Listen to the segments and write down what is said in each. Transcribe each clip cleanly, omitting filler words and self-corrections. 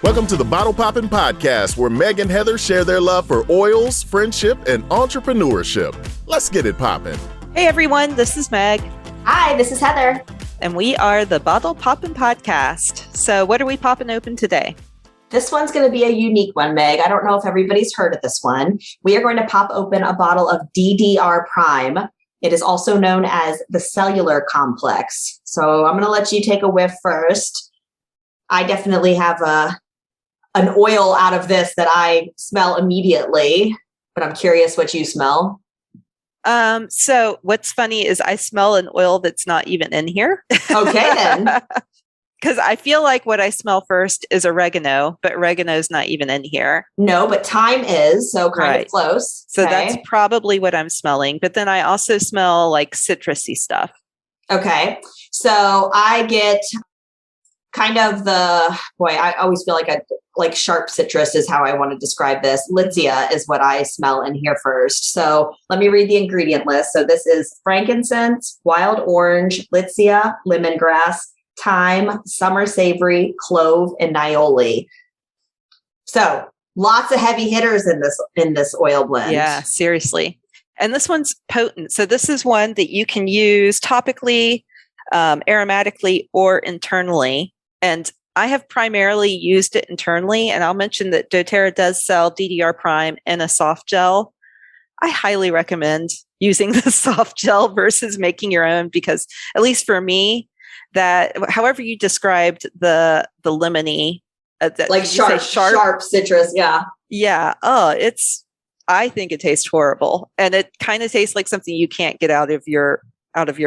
Welcome to the Bottle Poppin' Podcast, where Meg and Heather share their love for oils, friendship, and entrepreneurship. Let's get it poppin'. Hey everyone, this is Meg. Hi, this is Heather. And we are the Bottle Poppin' Podcast. So what are we popping open today? This one's going to be a unique one, Meg. I don't know if everybody's heard of this one. We are going to pop open a bottle of DDR Prime. It is also known as the Cellular Complex. So I'm going to let you take a whiff first. I definitely have an oil out of this that I smell immediately, but I'm curious what you smell. So what's funny is I smell an oil that's not even in here. Okay, then. Because I feel like what I smell first is oregano, but oregano's not even in here. No, but thyme is, so kind of close. So that's probably what I'm smelling. But then I also smell like citrusy stuff. Okay. So I get kind of I always feel like sharp citrus is how I want to describe this. Litsea is what I smell in here first. So let me read the ingredient list. So this is frankincense, wild orange, litsea, lemongrass, thyme, summer savory, clove, and nioli. So lots of heavy hitters in this oil blend. Yeah, seriously. And this one's potent. So this is one that you can use topically, aromatically, or internally. And I have primarily used it internally. And I'll mention that doTERRA does sell DDR Prime in a soft gel. I highly recommend using the soft gel versus making your own, because at least for me, that however you described the lemony, like sharp citrus. Yeah. Yeah. Oh, I think it tastes horrible. And it kind of tastes like something you can't get out of your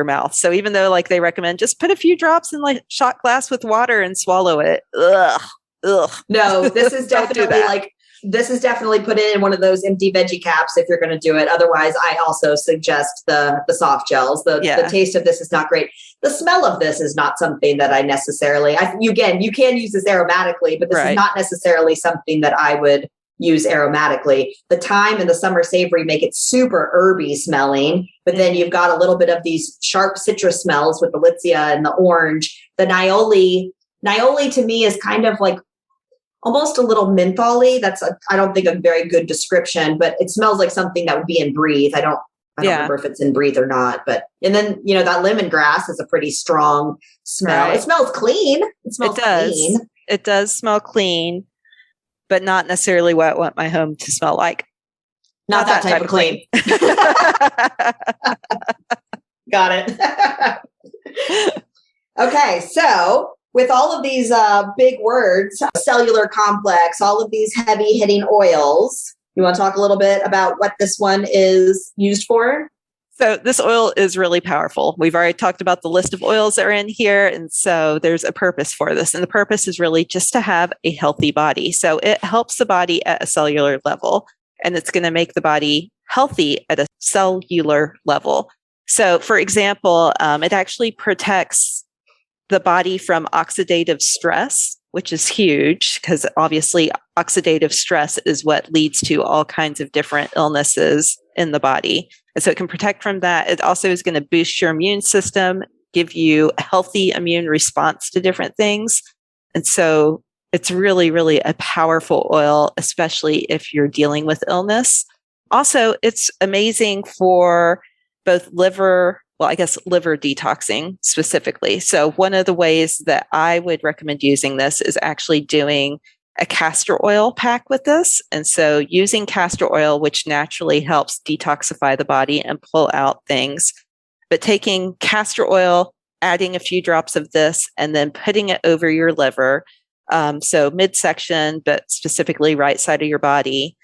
mouth. So even though like they recommend just put a few drops in like shot glass with water and swallow it. Ugh. No, this is definitely put it in one of those empty veggie caps if you're going to do it. Otherwise, I also suggest the soft gels. The taste of this is not great. The smell of this is not something that I necessarily, you can use this aromatically, but this is not necessarily something that I would use aromatically. The thyme and the summer savory make it super herby smelling, but then you've got a little bit of these sharp citrus smells with the litsea and the orange. The nioli to me is kind of like almost a little mentholy. I don't think a very good description, but it smells like something that would be in Breathe. I don't remember if it's in Breathe or not, and then, that lemongrass is a pretty strong smell. Right. It smells clean. It does smell clean, but not necessarily what I want my home to smell like. Not that type of clean. Got it. Okay. So with all of these big words, cellular complex, all of these heavy hitting oils, you want to talk a little bit about what this one is used for? So this oil is really powerful. We've already talked about the list of oils that are in here. And so there's a purpose for this. And the purpose is really just to have a healthy body. So it helps the body at a cellular level, and it's going to make the body healthy at a cellular level. So for example, it actually protects the body from oxidative stress, which is huge because obviously oxidative stress is what leads to all kinds of different illnesses in the body. And so it can protect from that. It also is going to boost your immune system, give you a healthy immune response to different things. And so it's really, really a powerful oil, especially if you're dealing with illness. Also, it's amazing for both liver detoxing specifically. So one of the ways that I would recommend using this is actually doing a castor oil pack with this. And so using castor oil, which naturally helps detoxify the body and pull out things, but taking castor oil, adding a few drops of this, and then putting it over your liver. So midsection, but specifically right side of your body,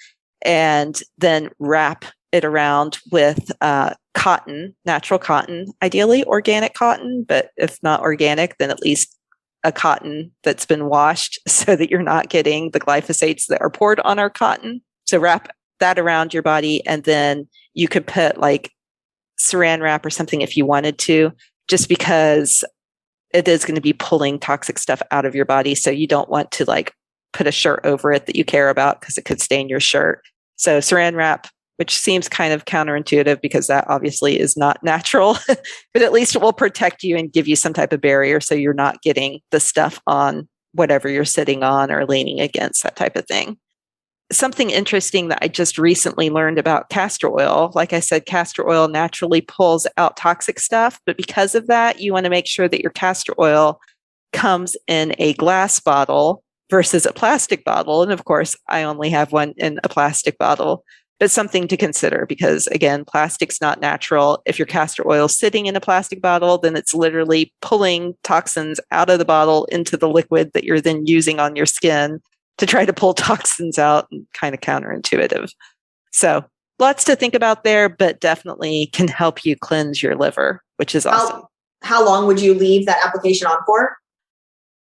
and then wrap it around with cotton, natural cotton, ideally organic cotton, but if not organic, then at least a cotton that's been washed so that you're not getting the glyphosates that are poured on our cotton. So wrap that around your body, and then you could put like saran wrap or something if you wanted to, just because it is going to be pulling toxic stuff out of your body. So you don't want to like put a shirt over it that you care about because it could stain your shirt. So saran wrap, which seems kind of counterintuitive because that obviously is not natural, but at least it will protect you and give you some type of barrier so you're not getting the stuff on whatever you're sitting on or leaning against, that type of thing. Something interesting that I just recently learned about castor oil, like I said, castor oil naturally pulls out toxic stuff, but because of that, you want to make sure that your castor oil comes in a glass bottle versus a plastic bottle. And of course, I only have one in a plastic bottle, but something to consider because, again, plastic's not natural. If your castor oil is sitting in a plastic bottle, then it's literally pulling toxins out of the bottle into the liquid that you're then using on your skin to try to pull toxins out, and kind of counterintuitive. So lots to think about there, but definitely can help you cleanse your liver, which is awesome. How long would you leave that application on for?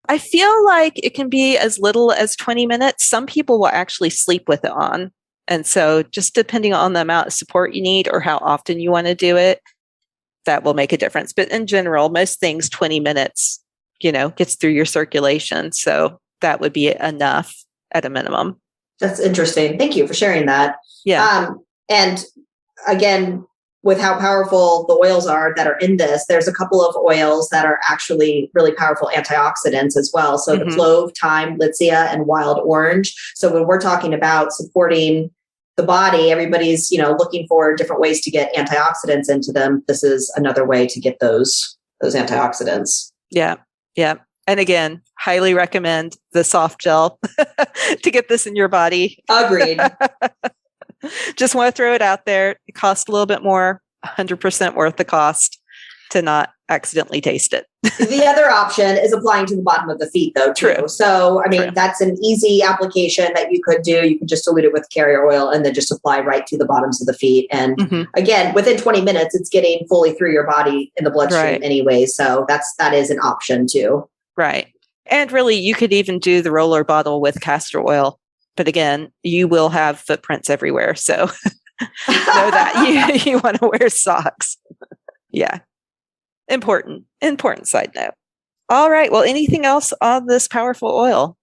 I feel like it can be as little as 20 minutes. Some people will actually sleep with it on. And so just depending on the amount of support you need or how often you want to do it, that will make a difference. But in general, most things, 20 minutes, gets through your circulation. So that would be enough at a minimum. That's interesting. Thank you for sharing that. Yeah. And again, with how powerful the oils are that are in this, there's a couple of oils that are actually really powerful antioxidants as well. So the clove, thyme, litsea, and wild orange. So when we're talking about supporting the body, everybody's, looking for different ways to get antioxidants into them. This is another way to get those antioxidants. Yeah. Yeah. And again, highly recommend the soft gel to get this in your body. Agreed. Just want to throw it out there. It costs a little bit more, 100% worth the cost to not accidentally taste it. The other option is applying to the bottom of the feet, though, too. True. So, that's an easy application that you could do. You could just dilute it with carrier oil and then just apply right to the bottoms of the feet. And again, within 20 minutes, it's getting fully through your body in the bloodstream anyway. So that is an option, too. Right. And really, you could even do the roller bottle with castor oil. But again, you will have footprints everywhere. So know that you want to wear socks. Yeah. Important side note. All right. Well, anything else on this powerful oil?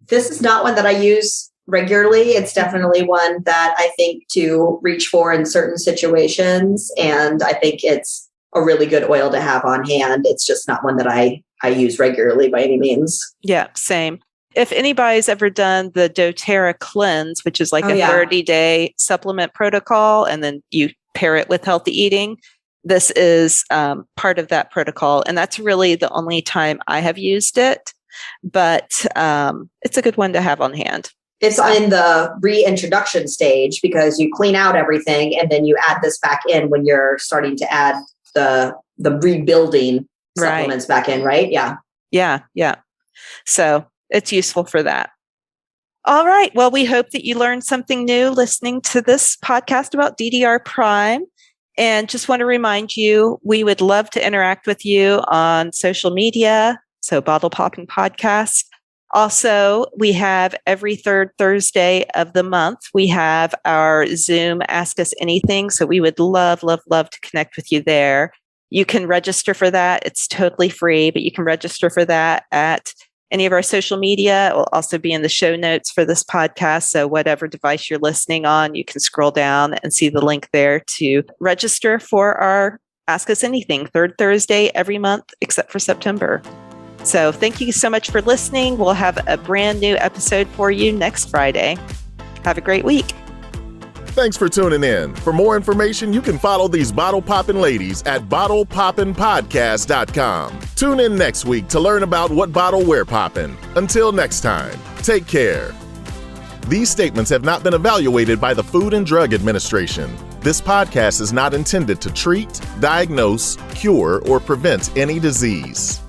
This is not one that I use regularly. It's definitely one that I think to reach for in certain situations. And I think it's a really good oil to have on hand. It's just not one that I use regularly by any means. Yeah, same. If anybody's ever done the doTERRA cleanse, which is like a 30-day supplement protocol, and then you pair it with healthy eating, this is part of that protocol. And that's really the only time I have used it, but it's a good one to have on hand. It's in the reintroduction stage because you clean out everything and then you add this back in when you're starting to add the rebuilding supplements back in, right? Yeah. Yeah. So it's useful for that. All right. Well, we hope that you learned something new listening to this podcast about DDR Prime. And just want to remind you, we would love to interact with you on social media. So Bottle Popping Podcast. Also, we have every third Thursday of the month, we have our Zoom Ask Us Anything. So we would love to connect with you there. You can register for that. It's totally free, but you can register for that at any of our social media. It will also be in the show notes for this podcast. So whatever device you're listening on, you can scroll down and see the link there to register for our Ask Us Anything, third Thursday every month, except for September. So thank you so much for listening. We'll have a brand new episode for you next Friday. Have a great week. Thanks for tuning in. For more information, you can follow these bottle poppin' ladies at bottlepoppinpodcast.com. Tune in next week to learn about what bottle we're poppin'. Until next time, take care. These statements have not been evaluated by the Food and Drug Administration. This podcast is not intended to treat, diagnose, cure, or prevent any disease.